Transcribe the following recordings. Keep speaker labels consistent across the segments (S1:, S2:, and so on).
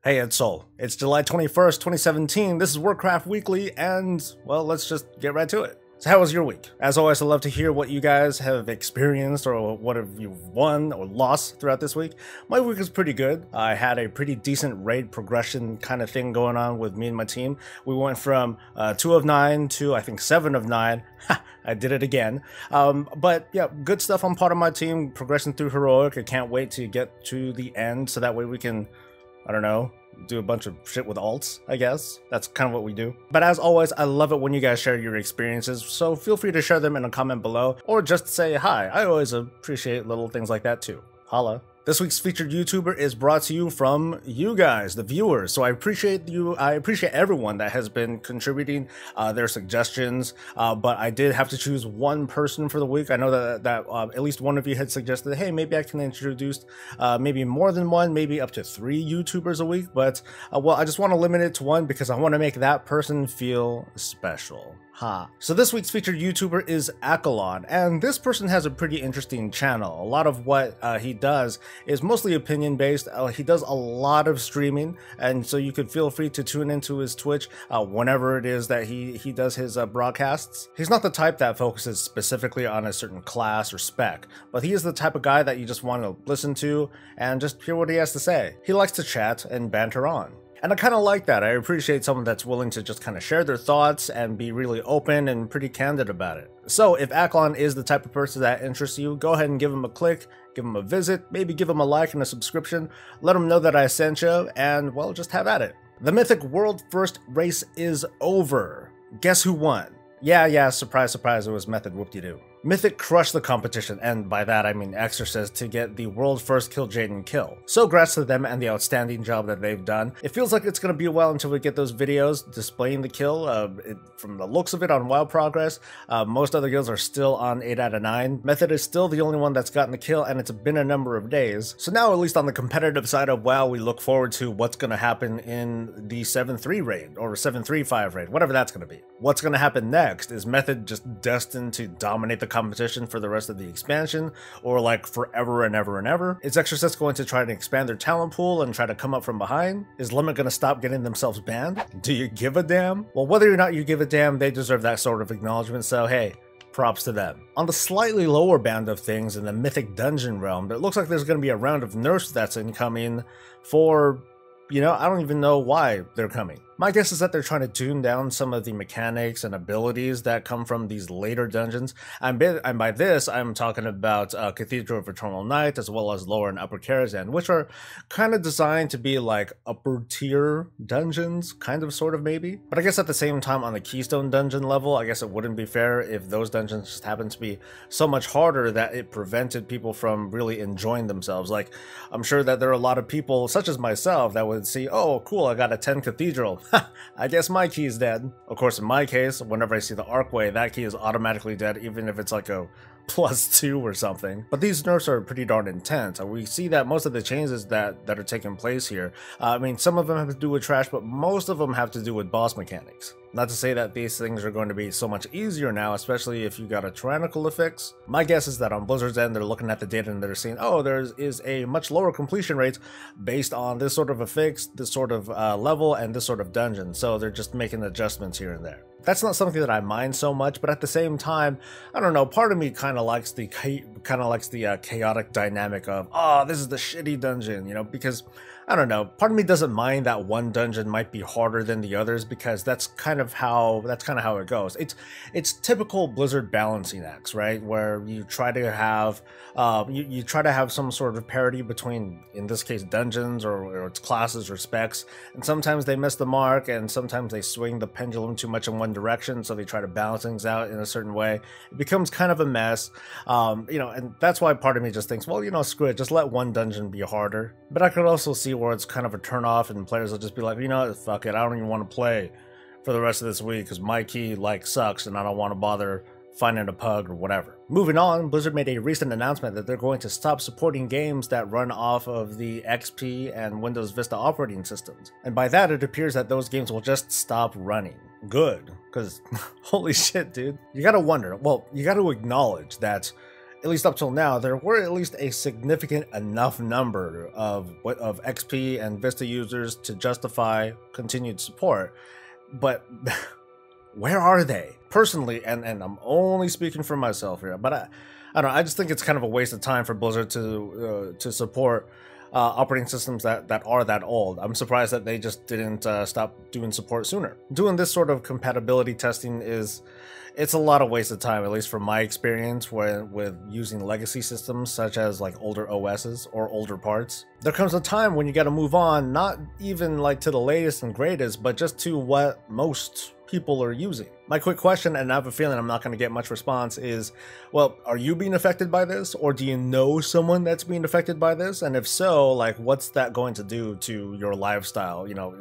S1: Hey, it's Soul. It's July 21st, 2017. This is Warcraft Weekly, and, well, let's just get right to it. So how was your week? As always, I'd love to hear what you guys have experienced or what have you won or lost throughout this week. My week was pretty good. I had a pretty decent raid progression kind of thing going on with me and my team. We went from 2 of 9 to, I think, 7 of 9. Ha! I did it again. But yeah, good stuff on part of my team, progressing through Heroic. I can't wait to get to the end so that way we can, I don't know, do a bunch of shit with alts, I guess. That's kind of what we do. But as always, I love it when you guys share your experiences, so feel free to share them in a comment below, or just say hi. I always appreciate little things like that too. Holla. This week's featured YouTuber is brought to you from you guys, the viewers. So I appreciate you. I appreciate everyone that has been contributing their suggestions. But I did have to choose one person for the week. I know that at least one of you had suggested, hey, maybe I can introduce maybe more than one, maybe up to 3 YouTubers a week. But well, I just want to limit it to one because I want to make that person feel special. So this week's featured YouTuber is Accolonn, and this person has a pretty interesting channel. A lot of what he does is mostly opinion based. He does a lot of streaming, and so you could feel free to tune into his Twitch whenever it is that he does his broadcasts. He's not the type that focuses specifically on a certain class or spec, but he is the type of guy that you just want to listen to and just hear what he has to say. He likes to chat and banter on. And I kind of like that. I appreciate someone that's willing to just kind of share their thoughts and be really open and pretty candid about it. So if Accolonn is the type of person that interests you, go ahead and give him a click, give him a visit, maybe give him a like and a subscription, let him know that I sent you, and well, just have at it. The Mythic World First race is over. Guess who won? Yeah, surprise, surprise, it was Method whoop-de-doo. Mythic crushed the competition, and by that I mean Exorcist, to get the world first kil'jaden kill. So congrats to them and the outstanding job that they've done. It feels like it's going to be a while until we get those videos displaying the kill. From the looks of it on WoW Progress, most other guilds are still on 8 out of 9. Method is still the only one that's gotten the kill, and it's been a number of days. So now, at least on the competitive side of WoW, we look forward to what's going to happen in the 7-3 raid, or 7-3-5 raid, whatever that's going to be. What's going to happen next? Is Method just destined to dominate the competition for the rest of the expansion, or like forever and ever and ever? Is Exorcist going to try to expand their talent pool and try to come up from behind? Is Limit going to stop getting themselves banned? Do you give a damn? Well, whether or not you give a damn, they deserve that sort of acknowledgement, so hey, props to them. On the slightly lower band of things in the Mythic Dungeon realm, it looks like there's going to be a round of nerfs that's incoming for, you know, I don't even know why they're coming. My guess is that they're trying to tune down some of the mechanics and abilities that come from these later dungeons. And by this, I'm talking about Cathedral of Eternal Night, as well as Lower and Upper Karazhan, which are kind of designed to be like upper tier dungeons, kind of, sort of, maybe. But I guess at the same time, on the Keystone dungeon level, I guess it wouldn't be fair if those dungeons just happen to be so much harder that it prevented people from really enjoying themselves. Like, I'm sure that there are a lot of people, such as myself, that would see, oh, cool, I got a 10 Cathedral. I guess my key is dead. Of course, in my case, whenever I see the Arcway, that key is automatically dead, even if it's like a +2 or something. But these nerfs are pretty darn intense. We see that most of the changes that are taking place here, I mean, some of them have to do with trash, but most of them have to do with boss mechanics. Not to say that these things are going to be so much easier now, especially if you got a tyrannical to fix. My guess is that on Blizzard's end, they're looking at the data and they're seeing, oh, there is a much lower completion rate based on this sort of a fix, this sort of level, and this sort of dungeon. So they're just making adjustments here and there. That's not something that I mind so much, but at the same time, I don't know, part of me kind of likes the chaotic dynamic of, oh, this is the shitty dungeon, you know, because I don't know, part of me doesn't mind that one dungeon might be harder than the others, because that's kind of how it goes. It's typical Blizzard balancing acts, right? Where you try to have you try to have some sort of parity between, in this case, dungeons or its classes or specs, and sometimes they miss the mark, and sometimes they swing the pendulum too much in one direction, so they try to balance things out in a certain way. It becomes kind of a mess, you know, and that's why part of me just thinks, well, you know, screw it, just let one dungeon be harder. But I could also see where it's kind of a turn off and players will just be like, you know, fuck it, I don't even want to play for the rest of this week because my key like sucks and I don't want to bother finding a pug or whatever. Moving on, Blizzard made a recent announcement that they're going to stop supporting games that run off of the XP and Windows Vista operating systems. And by that, it appears that those games will just stop running. Good, because holy shit, dude. You gotta wonder, well, you gotta acknowledge that at least up till now, there were at least a significant enough number of XP and Vista users to justify continued support. But where are they? Personally, and I'm only speaking for myself here, but I don't know, I just think it's kind of a waste of time for Blizzard to support operating systems that are that old. I'm surprised that they just didn't stop doing support sooner. Doing this sort of compatibility testing it's a lot of waste of time, at least from my experience with using legacy systems such as like older OSs or older parts. There comes a time when you got to move on, not even like to the latest and greatest, but just to what most people are using. My quick question, and I have a feeling I'm not going to get much response, is, well, are you being affected by this? Or do you know someone that's being affected by this? And if so, like, what's that going to do to your lifestyle? You know,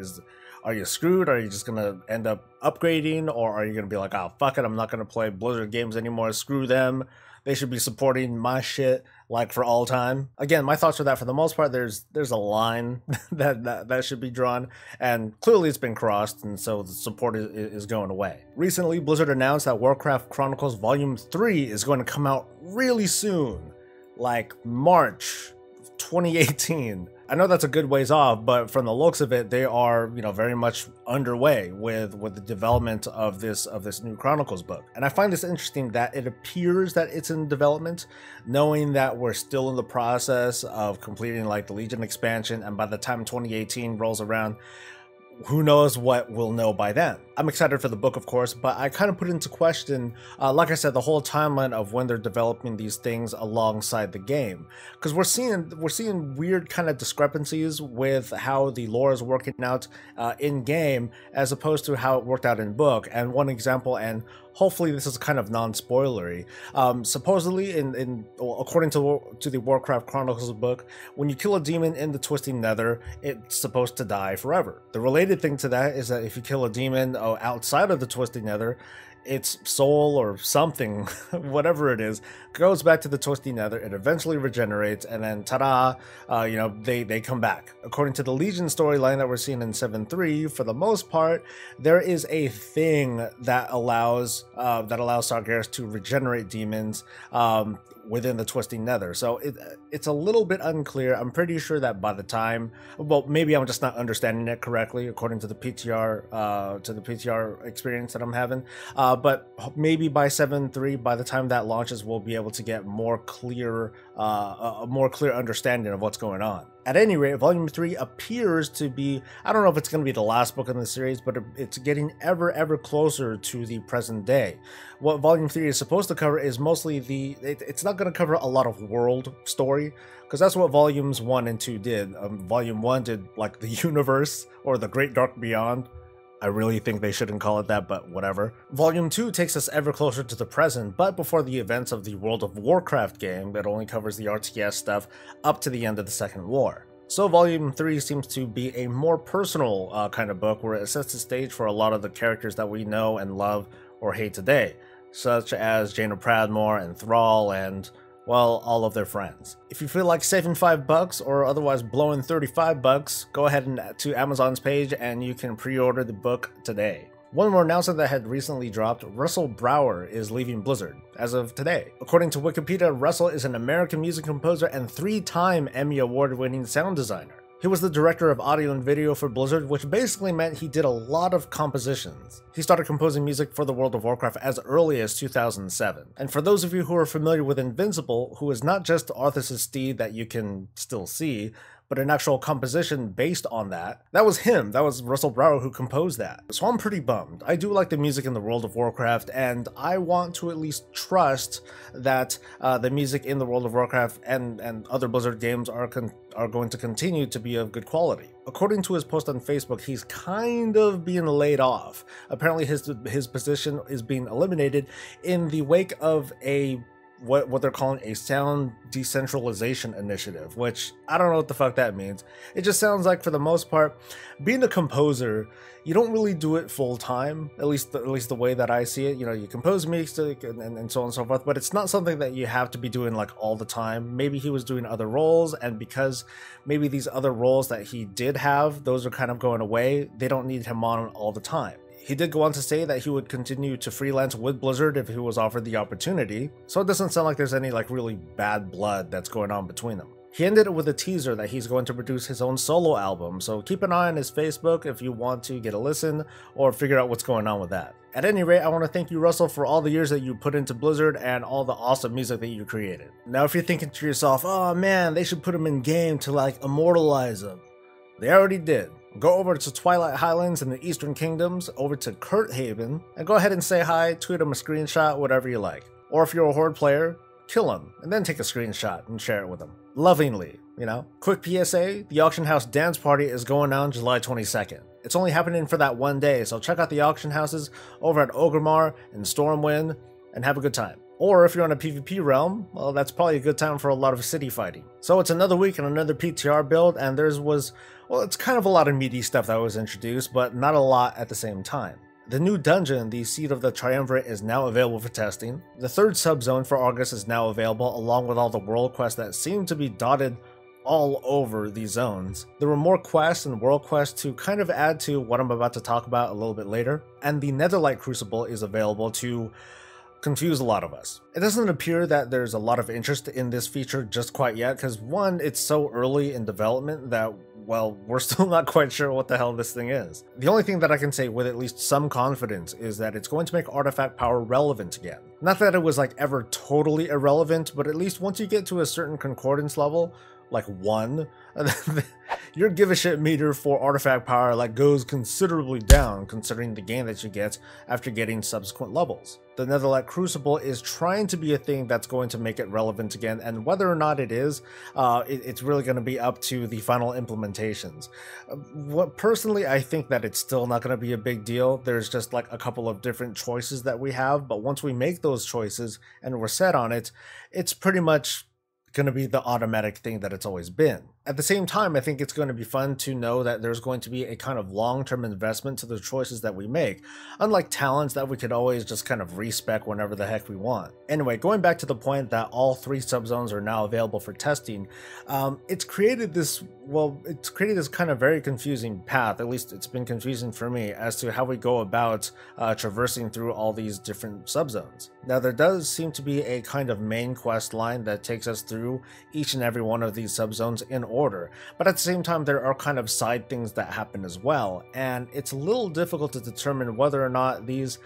S1: are you screwed? Are you just going to end up upgrading? Or are you going to be like, oh, fuck it, I'm not going to play Blizzard games anymore, screw them. They should be supporting my shit like for all time. Again, my thoughts are that for the most part, there's a line that should be drawn, and clearly it's been crossed, and so the support is going away. Recently, Blizzard announced that Warcraft Chronicles Volume 3 is going to come out really soon, like March 2018. I know that's a good ways off, but from the looks of it, they are, you know, very much underway with the development of this new Chronicles book. And I find this interesting that it appears that it's in development, knowing that we're still in the process of completing like the Legion expansion, and by the time 2018 rolls around, who knows what we'll know by then. I'm excited for the book, of course, but I kind of put into question, like I said, the whole timeline of when they're developing these things alongside the game, because we're seeing weird kind of discrepancies with how the lore is working out in game as opposed to how it worked out in book. And one example, and hopefully this is kind of non-spoilery, supposedly according to the Warcraft Chronicles book, when you kill a demon in the Twisting Nether, it's supposed to die forever. The related thing to that is that if you kill a demon outside of the Twisting Nether, its soul or something, whatever it is, goes back to the Twisting Nether, it eventually regenerates, and then ta-da, you know, they come back. According to the Legion storyline that we're seeing in 7.3, for the most part, there is a thing that allows Sargeras to regenerate demons within the Twisting Nether. So it's a little bit unclear. I'm pretty sure that by the time, well, maybe I'm just not understanding it correctly according to the PTR experience that I'm having. But maybe by 7.3, by the time that launches, we'll be able to get a more clear understanding of what's going on. At any rate, Volume 3 appears to be, I don't know if it's going to be the last book in the series, but it's getting ever closer to the present day. What Volume 3 is supposed to cover is mostly it's not going to cover a lot of world story, because that's what Volumes 1 and 2 did. Volume 1 did like the universe, or the Great Dark Beyond. I really think they shouldn't call it that, but whatever. Volume 2 takes us ever closer to the present, but before the events of the World of Warcraft game that only covers the RTS stuff up to the end of the Second War. So Volume 3 seems to be a more personal kind of book, where it sets the stage for a lot of the characters that we know and love or hate today, such as Jaina Pradmore and Thrall and, well, all of their friends. If you feel like saving $5 or otherwise blowing $35, go ahead to Amazon's page and you can pre-order the book today. One more announcement that had recently dropped: Russell Brower is leaving Blizzard as of today. According to Wikipedia, Russell is an American music composer and 3-time Emmy Award-winning sound designer. He was the director of audio and video for Blizzard, which basically meant he did a lot of compositions. He started composing music for the World of Warcraft as early as 2007. And for those of you who are familiar with Invincible, who is not just Arthas' steed that you can still see, but an actual composition based on that was him. That was Russell Brower who composed that. So I'm pretty bummed. I do like the music in the World of Warcraft, and I want to at least trust that the music in the World of Warcraft and other Blizzard games are going to continue to be of good quality. According to his post on Facebook, he's kind of being laid off. Apparently his position is being eliminated in the wake of what they're calling a sound decentralization initiative, which I don't know what the fuck that means. It just sounds like, for the most part, being a composer, you don't really do it full time, at least the way that I see it. You know, you compose music and so on and so forth, but it's not something that you have to be doing like all the time. Maybe he was doing other roles, and because maybe these other roles that he did have, those are kind of going away, they don't need him on all the time. He did go on to say that he would continue to freelance with Blizzard if he was offered the opportunity, so it doesn't sound like there's any like really bad blood that's going on between them. He ended it with a teaser that he's going to produce his own solo album, so keep an eye on his Facebook if you want to get a listen or figure out what's going on with that. At any rate, I want to thank you, Russell, for all the years that you put into Blizzard and all the awesome music that you created. Now, if you're thinking to yourself, oh man, they should put him in game to like immortalize him, they already did. Go over to Twilight Highlands in the Eastern Kingdoms, over to Kurthaven, and go ahead and say hi, tweet him a screenshot, whatever you like. Or if you're a Horde player, kill him, and then take a screenshot and share it with him. Lovingly, you know? Quick PSA, the Auction House Dance Party is going on July 22nd. It's only happening for that one day, so check out the auction houses over at Orgrimmar and Stormwind, and have a good time. Or if you're on a PvP realm, well, that's probably a good time for a lot of city fighting. So it's another week and another PTR build, and well, it's kind of a lot of meaty stuff that was introduced, but not a lot at the same time. The new dungeon, the Seat of the Triumvirate, is now available for testing. The third subzone for August is now available, along with all the world quests that seem to be dotted all over these zones. There were more quests and world quests to kind of add to what I'm about to talk about a little bit later, and the Netherlight Crucible is available to confuse a lot of us. It doesn't appear that there's a lot of interest in this feature just quite yet, because one, it's so early in development that, well, we're still not quite sure what the hell this thing is. The only thing that I can say with at least some confidence is that it's going to make artifact power relevant again. Not that it was like ever totally irrelevant, but at least once you get to a certain concordance level, like 1, your give a shit meter for artifact power like goes considerably down considering the gain that you get after getting subsequent levels. The Netherlight Crucible is trying to be a thing that's going to make it relevant again, and whether or not it is, it's really going to be up to the final implementations. Personally, I think that it's still not going to be a big deal. There's just like a couple of different choices that we have, but once we make those choices and we're set on it, it's pretty much going to be the automatic thing that it's always been. At the same time, I think it's going to be fun to know that there's going to be a kind of long-term investment to the choices that we make, unlike talents that we could always just kind of respec whenever the heck we want. Anyway, going back to the point that all 3 subzones are now available for testing, it's created this kind of very confusing path. At least it's been confusing for me as to how we go about traversing through all these different subzones. Now, there does seem to be a kind of main quest line that takes us through each and every one of these subzones in order, but at the same time there are kind of side things that happen as well, and it's a little difficult to determine whether or not these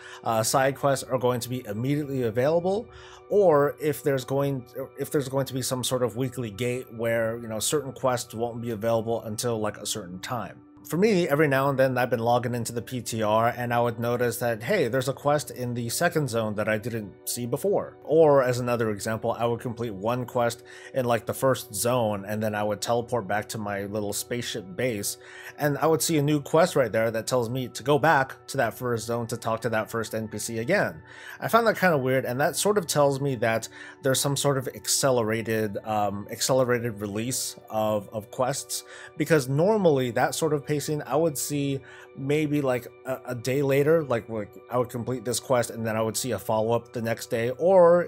S1: side quests are going to be immediately available, or if there's going to be some sort of weekly gate where, you know, certain quests won't be available until like a certain time. For me, every now and then I've been logging into the PTR and I would notice that, hey, there's a quest in the second zone that I didn't see before. Or as another example, I would complete one quest in like the first zone and then I would teleport back to my little spaceship base and I would see a new quest right there that tells me to go back to that first zone to talk to that first NPC again. I found that kind of weird, and that sort of tells me that there's some sort of accelerated release of quests, because normally that sort of pacing I would see maybe like a day later, like I would complete this quest and then I would see a follow-up the next day, or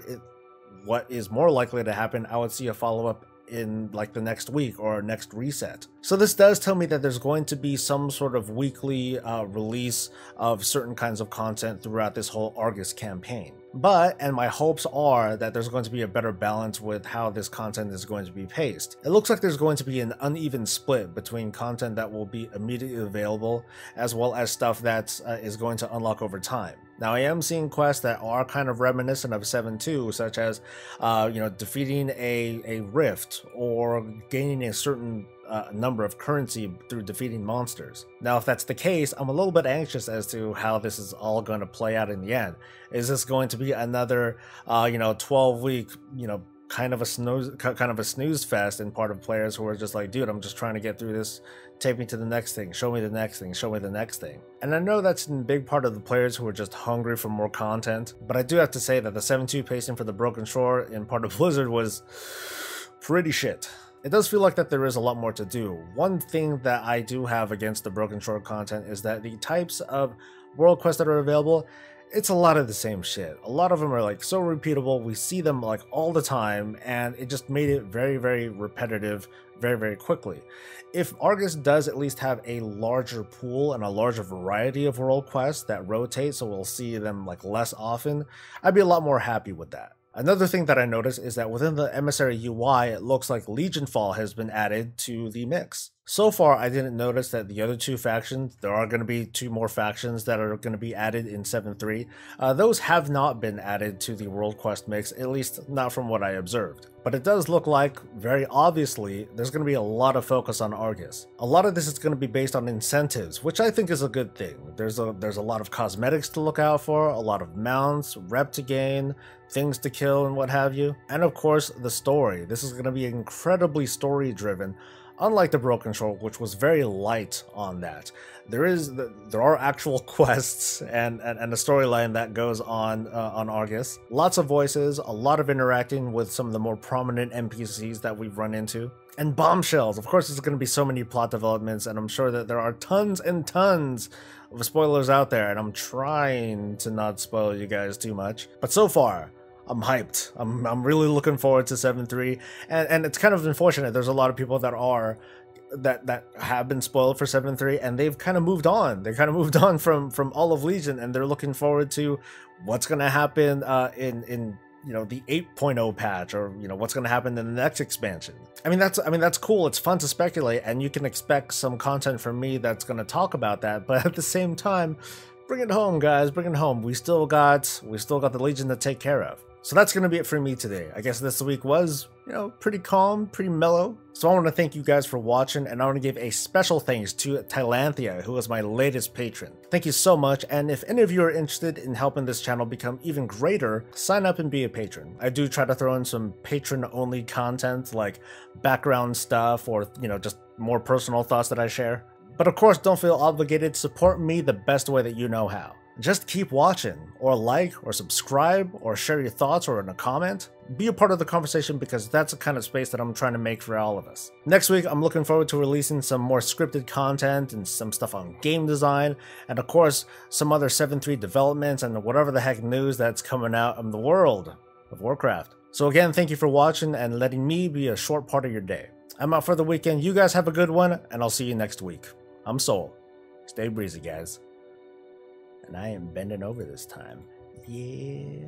S1: what is more likely to happen, I would see a follow-up in like the next week or next reset. So this does tell me that there's going to be some sort of weekly release of certain kinds of content throughout this whole Argus campaign. And my hopes are that there's going to be a better balance with how this content is going to be paced. It looks like there's going to be an uneven split between content that will be immediately available as well as stuff that is going to unlock over time. Now, I am seeing quests that are kind of reminiscent of 7.2, such as, defeating a rift or gaining a certain number of currency through defeating monsters. Now, if that's the case, I'm a little bit anxious as to how this is all going to play out in the end. Is this going to be another, 12-week, kind of a snooze fest in part of players who are just like, dude, I'm just trying to get through this, take me to the next thing, show me the next thing, show me the next thing. And I know that's in big part of the players who are just hungry for more content, but I do have to say that the 7.2 pacing for the Broken Shore in part of Blizzard was pretty shit. It does feel like that there is a lot more to do. One thing that I do have against the Broken Shore content is that the types of world quests that are available, it's a lot of the same shit. A lot of them are like so repeatable, we see them like all the time, and it just made it very, very repetitive very, very quickly. If Argus does at least have a larger pool and a larger variety of world quests that rotate, so we'll see them like less often, I'd be a lot more happy with that. Another thing that I noticed is that within the Emissary UI, it looks like Legionfall has been added to the mix. So far, I didn't notice that the other two factions, there are going to be 2 more factions that are going to be added in 7.3. Those have not been added to the World Quest mix, at least not from what I observed. But it does look like, very obviously, there's going to be a lot of focus on Argus. A lot of this is going to be based on incentives, which I think is a good thing. There's a lot of cosmetics to look out for, a lot of mounts, rep to gain, things to kill and what have you. And of course, the story. This is going to be incredibly story-driven. Unlike the Broken Shore, which was very light on that. There are actual quests and a storyline that goes on Argus. Lots of voices, a lot of interacting with some of the more prominent NPCs that we've run into. And bombshells. Of course, there's going to be so many plot developments, and I'm sure that there are tons and tons of spoilers out there, and I'm trying to not spoil you guys too much. But so far, I'm hyped. I'm really looking forward to 7.3, and it's kind of unfortunate. There's a lot of people that have been spoiled for 7.3, and they've kind of moved on. They kind of moved on from all of Legion, and they're looking forward to what's going to happen in the 8.0 patch, or what's going to happen in the next expansion. I mean that's cool. It's fun to speculate, and you can expect some content from me that's going to talk about that. But at the same time, bring it home, guys. Bring it home. We still got the Legion to take care of. So that's going to be it for me today. I guess this week was, pretty calm, pretty mellow. So I want to thank you guys for watching, and I want to give a special thanks to Tylanthia, who is my latest patron. Thank you so much, and if any of you are interested in helping this channel become even greater, sign up and be a patron. I do try to throw in some patron-only content, like background stuff, or, just more personal thoughts that I share. But of course, don't feel obligated to support me the best way that you know how. Just keep watching, or like, or subscribe, or share your thoughts, or in a comment. Be a part of the conversation, because that's the kind of space that I'm trying to make for all of us. Next week, I'm looking forward to releasing some more scripted content and some stuff on game design, and of course, some other 7.3 developments and whatever the heck news that's coming out in the world of Warcraft. So again, thank you for watching and letting me be a short part of your day. I'm out for the weekend. You guys have a good one, and I'll see you next week. I'm Soul. Stay breezy, guys. And I am bending over this time. Yeah.